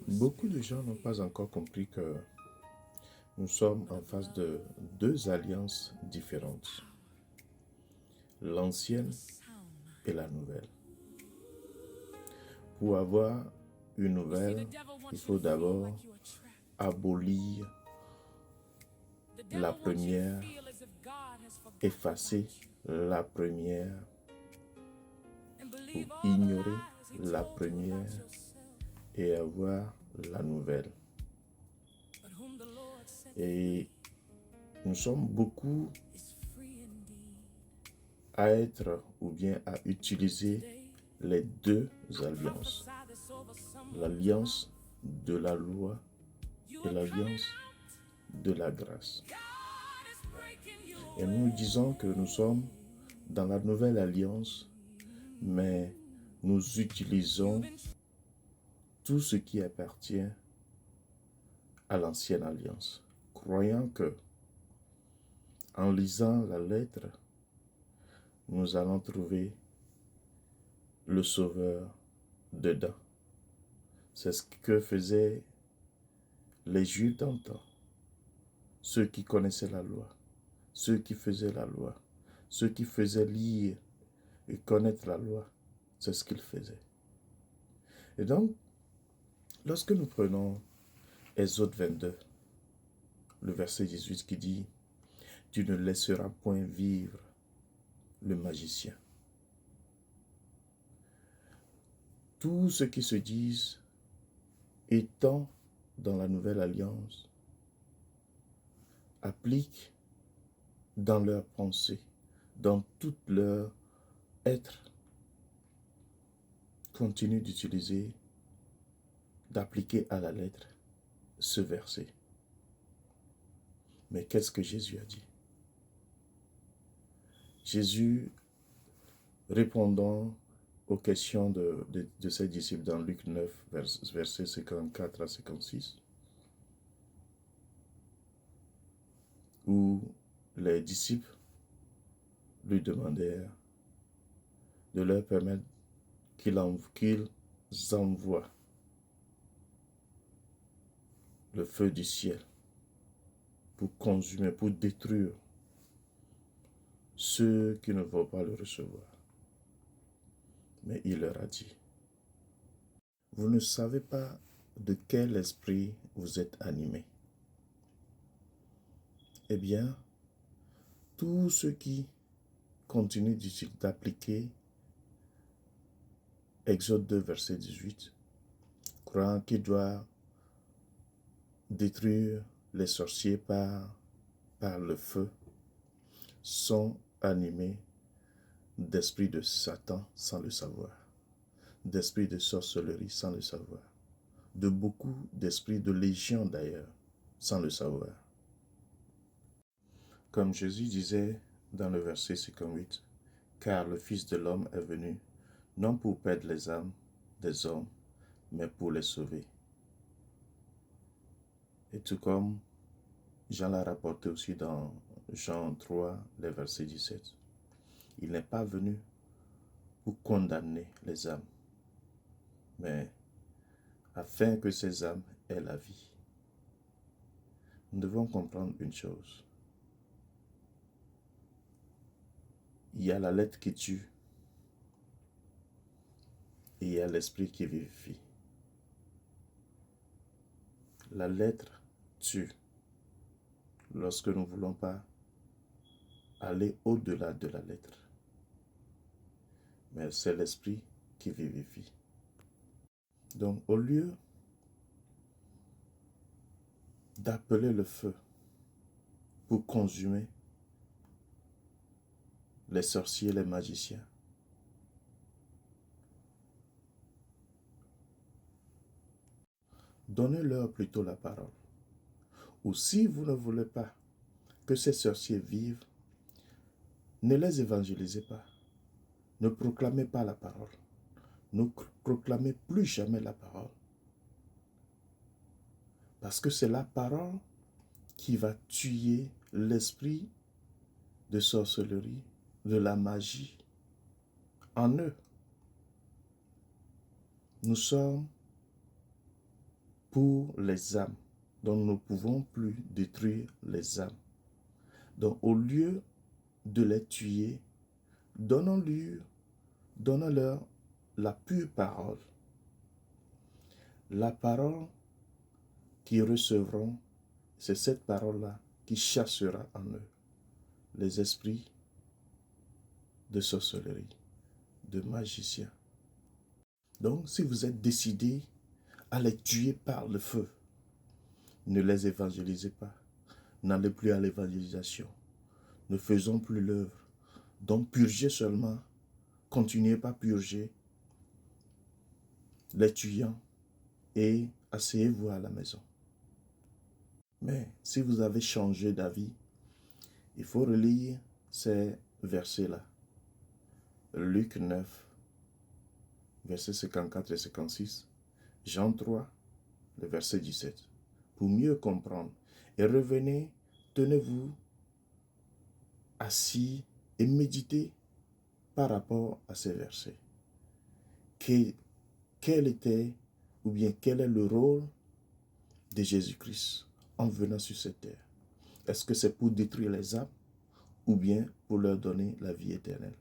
Beaucoup de gens n'ont pas encore compris que nous sommes en face de deux alliances différentes, l'ancienne et la nouvelle. Pour avoir une nouvelle, il faut d'abord abolir la première, effacer la première, ou ignorer la première et avoir la nouvelle. Et nous sommes beaucoup à être ou bien à utiliser les deux alliances. L'alliance de la loi et l'alliance de la grâce. Et nous disons que nous sommes dans la nouvelle alliance, mais nous utilisons tout ce qui appartient à l'ancienne alliance, croyant que en lisant la lettre, nous allons trouver le Sauveur dedans. C'est ce que faisaient les Juifs d'antan, ceux qui connaissaient la loi, ceux qui faisaient la loi, ceux qui faisaient lire et connaître la loi, c'est ce qu'ils faisaient. Et donc, lorsque nous prenons Exode 22, le verset 18 qui dit « Tu ne laisseras point vivre le magicien ». Tous ceux qui se disent étant dans la nouvelle alliance appliquent dans leur pensée, dans tout leur être, continuent d'utiliser, d'appliquer à la lettre ce verset. Mais qu'est-ce que Jésus a dit? Jésus, répondant aux questions de ses disciples dans Luc 9, versets 54 à 56, où les disciples lui demandèrent de leur permettre qu'ils envoient le feu du ciel pour consumer, pour détruire ceux qui ne vont pas le recevoir. Mais il leur a dit, vous ne savez pas de quel esprit vous êtes animés. Eh bien, tous ceux qui continuent d'appliquer Exode 2, verset 18, croyant qu'il doit détruire les sorciers par le feu, sont animés d'esprit de Satan sans le savoir, d'esprit de sorcellerie sans le savoir, de beaucoup d'esprits de légion d'ailleurs sans le savoir. Comme Jésus disait dans le verset 58, car le Fils de l'homme est venu non pour perdre les âmes des hommes, mais pour les sauver. Et tout comme Jean l'a rapporté aussi dans Jean 3, les versets 17. Il n'est pas venu pour condamner les âmes, mais afin que ces âmes aient la vie. Nous devons comprendre une chose. Il y a la lettre qui tue et il y a l'esprit qui vivifie. La lettre tue lorsque nous ne voulons pas aller au-delà de la lettre. Mais c'est l'esprit qui vivifie. Donc, au lieu d'appeler le feu pour consumer les sorciers, les magiciens, donnez-leur plutôt la parole. Ou si vous ne voulez pas que ces sorciers vivent, ne les évangélisez pas. Ne proclamez pas la parole. Ne proclamez plus jamais la parole. Parce que c'est la parole qui va tuer l'esprit de sorcellerie, de la magie en eux. Nous sommes pour les âmes. Donc nous ne pouvons plus détruire les âmes. Donc au lieu de les tuer, donnons-leur la pure parole. La parole qu'ils recevront, c'est cette parole-là qui chassera en eux les esprits de sorcellerie, de magiciens. Donc, si vous êtes décidé à les tuer par le feu, ne les évangélisez pas. N'allez plus à l'évangélisation. Ne faisons plus l'œuvre. Donc, purgez seulement. Continuez pas à purger les tuant et asseyez-vous à la maison. Mais si vous avez changé d'avis, il faut relire ces versets-là. Luc 9, versets 54 et 56. Jean 3, le verset 17. Pour mieux comprendre. Et revenez, tenez-vous assis et méditez par rapport à ces versets. Quel était, ou bien quel est le rôle de Jésus-Christ en venant sur cette terre? Est-ce que c'est pour détruire les âmes ou bien pour leur donner la vie éternelle?